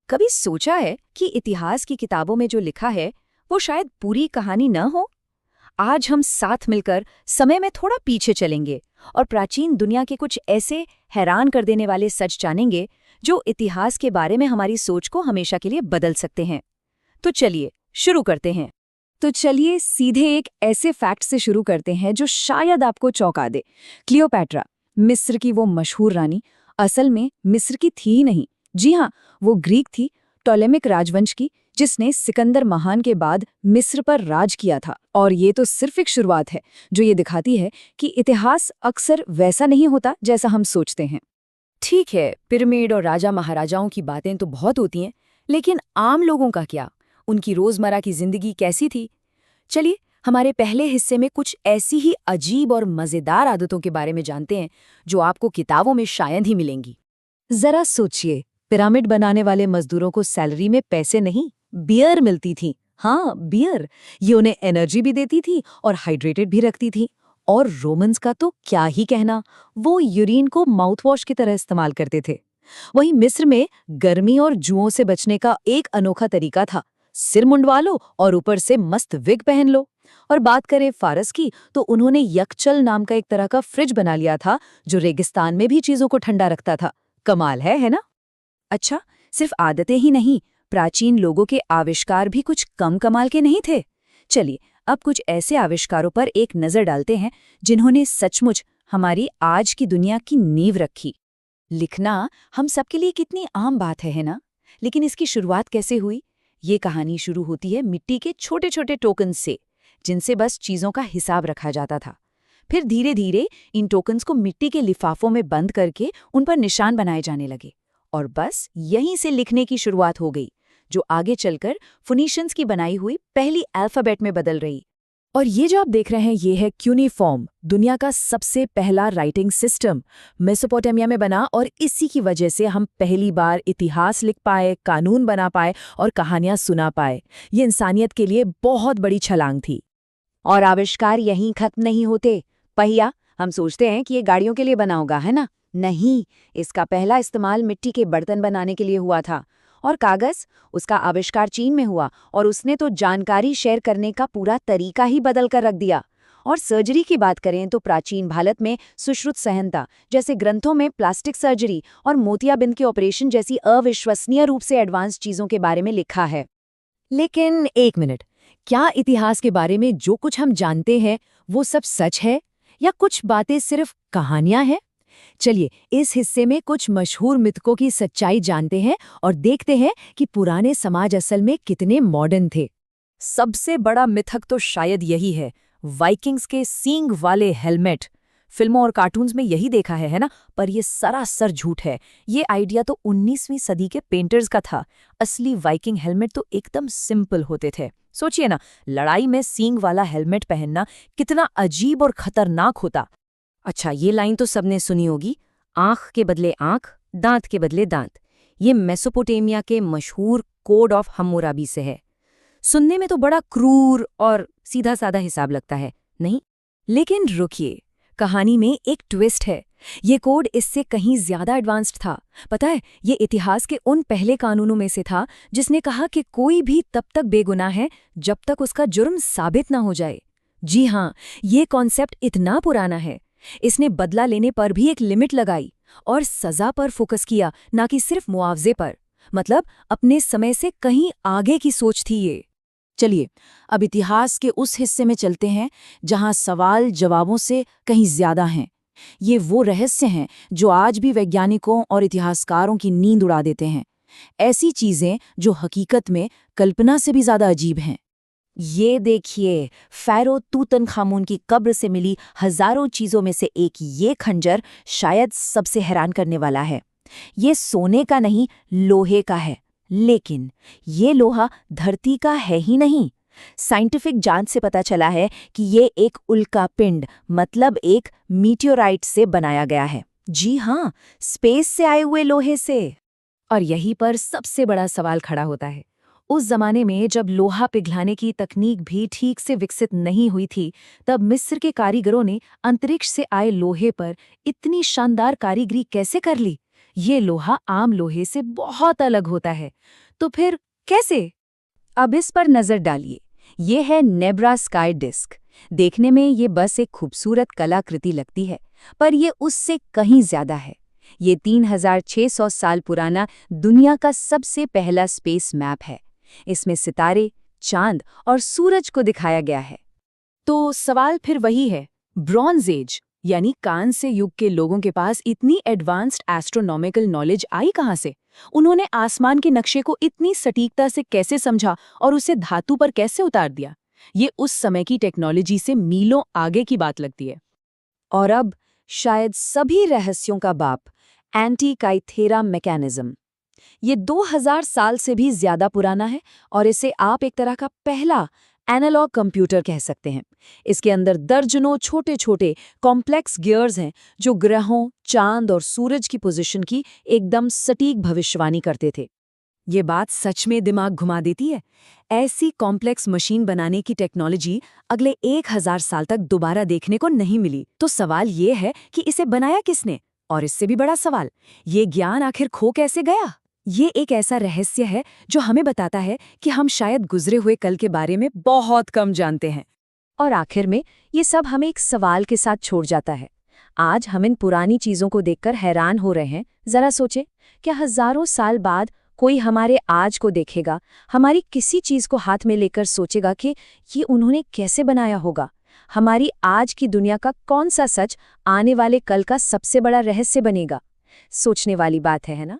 कभी सोचा है कि इतिहास की किताबों में जो लिखा है वो शायद पूरी कहानी न हो। आज हम साथ मिलकर समय में थोड़ा पीछे चलेंगे और प्राचीन दुनिया के कुछ ऐसे हैरान कर देने वाले सच जानेंगे जो इतिहास के बारे में हमारी सोच को हमेशा के लिए बदल सकते हैं। तो चलिए शुरू करते हैं। तो चलिए सीधे एक ऐसे फैक्ट से शुरू करते हैं जो शायद आपको चौंका दे। क्लियोपैट्रा, मिस्र की वो मशहूर रानी, असल में मिस्र की थी ही नहीं। जी हाँ, वो ग्रीक थी, टॉलेमिक राजवंश की, जिसने सिकंदर महान के बाद मिस्र पर राज किया था। और ये तो सिर्फ एक शुरुआत है जो ये दिखाती है कि इतिहास अक्सर वैसा नहीं होता जैसा हम सोचते हैं। ठीक है, पिरामिड और राजा महाराजाओं की बातें तो बहुत होती हैं, लेकिन आम लोगों का क्या? उनकी रोजमर्रा की जिंदगी कैसी थी? चलिए हमारे पहले हिस्से में कुछ ऐसी ही अजीब और मजेदार आदतों के बारे में जानते हैं जो आपको किताबों में शायद ही मिलेंगी। जरा सोचिए, पिरामिड बनाने वाले मजदूरों को सैलरी में पैसे नहीं, बियर मिलती थी। हाँ, बियर। ये उन्हें एनर्जी भी देती थी और हाइड्रेटेड भी रखती थी। और रोमन्स का तो क्या ही कहना, वो यूरिन को माउथ वॉश की तरह इस्तेमाल करते थे। वहीं मिस्र में गर्मी और जुओं से बचने का एक अनोखा तरीका था, सिर मुंडवा लो और ऊपर से मस्त विग पहन लो। और बात करें फारस की, तो उन्होंने यकचल नाम का एक तरह का फ्रिज बना लिया था जो रेगिस्तान में भी चीजों को ठंडा रखता था। कमाल है ना? अच्छा, सिर्फ आदतें ही नहीं, प्राचीन लोगों के आविष्कार भी कुछ कम कमाल के नहीं थे। चलिए अब कुछ ऐसे आविष्कारों पर एक नजर डालते हैं जिन्होंने सचमुच हमारी आज की दुनिया की नींव रखी। लिखना हम सबके लिए कितनी आम बात है ना? लेकिन इसकी शुरुआत कैसे हुई? ये कहानी शुरू होती है मिट्टी के छोटे छोटे टोकन्स से, जिनसे बस चीजों का हिसाब रखा जाता था। फिर धीरे धीरे इन टोकन्स को मिट्टी के लिफाफों में बंद करके उन पर निशान बनाए जाने लगे, और बस यहीं से लिखने की शुरुआत हो गई, जो आगे चलकर फोनीशियंस की बनाई हुई पहली अल्फाबेट में बदल रही। और ये जो आप देख रहे हैं, ये है क्यूनिफॉर्म, दुनिया का सबसे पहला राइटिंग सिस्टम। मेसोपोटामिया में बना, और इसी की वजह से हम पहली बार इतिहास लिख पाए, कानून बना पाए और कहानियां सुना पाए। ये इंसानियत के लिए बहुत बड़ी छलांग थी। और आविष्कार यहीं खत्म नहीं होते। पहिया, हम सोचते हैं कि ये गाड़ियों के लिए बना होगा, है ना? नहीं, इसका पहला इस्तेमाल मिट्टी के बर्तन बनाने के लिए हुआ था। और कागज, उसका आविष्कार चीन में हुआ, और उसने तो जानकारी शेयर करने का पूरा तरीका ही बदल कर रख दिया। और सर्जरी की बात करें तो प्राचीन भारत में सुश्रुत सहनता जैसे ग्रंथों में प्लास्टिक सर्जरी और मोतियाबिंद के ऑपरेशन जैसी अविश्वसनीय रूप से एडवांस चीजों के बारे में लिखा है। लेकिन एक मिनट, क्या इतिहास के बारे में जो कुछ हम जानते हैं वो सब सच है, या कुछ बातें सिर्फ कहानियां हैं? चलिए इस हिस्से में कुछ मशहूर मिथकों की सच्चाई जानते हैं और देखते हैं कि पुराने समाज असल में कितने मॉडर्न थे। सबसे बड़ा मिथक तो शायद यही है, वाइकिंग्स के सींग वाले हेलमेट। फिल्मों और कार्टून्स में यही देखा है ना? पर यह सरासर झूठ है। ये आइडिया तो 19वीं सदी के पेंटर्स का था। असली वाइकिंग हेलमेट तो एकदम सिंपल होते थे। सोचिए ना, लड़ाई में सींग वाला हेलमेट पहनना कितना अजीब और खतरनाक होता। अच्छा, ये लाइन तो सबने सुनी होगी, आंख के बदले आंख, दांत के बदले दांत। ये मेसोपोटामिया के मशहूर कोड ऑफ हम्मुराबी से है। सुनने में तो बड़ा क्रूर और सीधा साधा हिसाब लगता है, नहीं? लेकिन रुकिए, कहानी में एक ट्विस्ट है। ये कोड इससे कहीं ज्यादा एडवांस्ड था। पता है, ये इतिहास के उन पहले कानूनों में से था जिसने कहा कि कोई भी तब तक बेगुनाह है जब तक उसका जुर्म साबित ना हो जाए। जी हाँ, ये कॉन्सेप्ट इतना पुराना है। इसने बदला लेने पर भी एक लिमिट लगाई और सजा पर फोकस किया, ना कि सिर्फ मुआवजे पर। मतलब अपने समय से कहीं आगे की सोच थी ये। चलिए अब इतिहास के उस हिस्से में चलते हैं जहां सवाल जवाबों से कहीं ज्यादा हैं। ये वो रहस्य हैं जो आज भी वैज्ञानिकों और इतिहासकारों की नींद उड़ा देते हैं। ऐसी चीजें जो हकीकत में कल्पना से भी ज्यादा अजीब हैं। ये देखिए, फ़ायरो तूतनखामुन की कब्र से मिली हजारों चीजों में से एक ये खंजर शायद सबसे हैरान करने वाला है। ये सोने का नहीं, लोहे का है। लेकिन ये लोहा धरती का है ही नहीं। साइंटिफिक जांच से पता चला है कि ये एक उल्का पिंड, मतलब एक मीटियोराइट से बनाया गया है। जी हाँ, स्पेस से आए हुए लोहे से। और यहीं पर सबसे बड़ा सवाल खड़ा होता है। उस जमाने में जब लोहा पिघलाने की तकनीक भी ठीक से विकसित नहीं हुई थी, तब मिस्र के कारीगरों ने अंतरिक्ष से आए लोहे पर इतनी शानदार कारीगरी कैसे कर ली? ये लोहा आम लोहे से बहुत अलग होता है। तो फिर कैसे? अब इस पर नजर डालिए। ये है नेब्रा स्काई डिस्क। देखने में ये बस एक खूबसूरत कलाकृति लगती है, पर ये उससे कहीं ज्यादा है। ये 3600 साल पुराना दुनिया का सबसे पहला स्पेस मैप है। इसमें सितारे, चांद और सूरज को दिखाया गया है। तो सवाल फिर वही है, ब्रॉन्ज एज यानी कांस्य युग के लोगों के पास इतनी एडवांस्ड एस्ट्रोनॉमिकल नॉलेज आई कहाँ से? उन्होंने आसमान के नक्शे को इतनी सटीकता से कैसे समझा और उसे धातु पर कैसे उतार दिया? ये उस समय की टेक्नोलॉजी से मीलों आगे की बात लगती है। और अब शायद सभी रहस्यों का बाप, एंटीकाइथेरा मैकेनिज्म। ये 2000 साल से भी ज्यादा पुराना है और इसे आप एक तरह का पहला एनालॉग कंप्यूटर कह सकते हैं। इसके अंदर दर्जनों छोटे छोटे कॉम्प्लेक्स गियर्स हैं जो ग्रहों, चांद और सूरज की पोजीशन की एकदम सटीक भविष्यवाणी करते थे। ये बात सच में दिमाग घुमा देती है। ऐसी कॉम्प्लेक्स मशीन बनाने की टेक्नोलॉजी अगले 1000 साल तक दोबारा देखने को नहीं मिली। तो सवाल ये है कि इसे बनाया किसने? और इससे भी बड़ा सवाल, ये ज्ञान आखिर खो कैसे गया? ये एक ऐसा रहस्य है जो हमें बताता है कि हम शायद गुजरे हुए कल के बारे में बहुत कम जानते हैं। और आखिर में ये सब हमें एक सवाल के साथ छोड़ जाता है। आज हम इन पुरानी चीजों को देखकर हैरान हो रहे हैं। जरा सोचे, क्या हजारों साल बाद कोई हमारे आज को देखेगा, हमारी किसी चीज को हाथ में लेकर सोचेगा कि ये उन्होंने कैसे बनाया होगा? हमारी आज की दुनिया का कौन सा सच आने वाले कल का सबसे बड़ा रहस्य बनेगा? सोचने वाली बात है ना?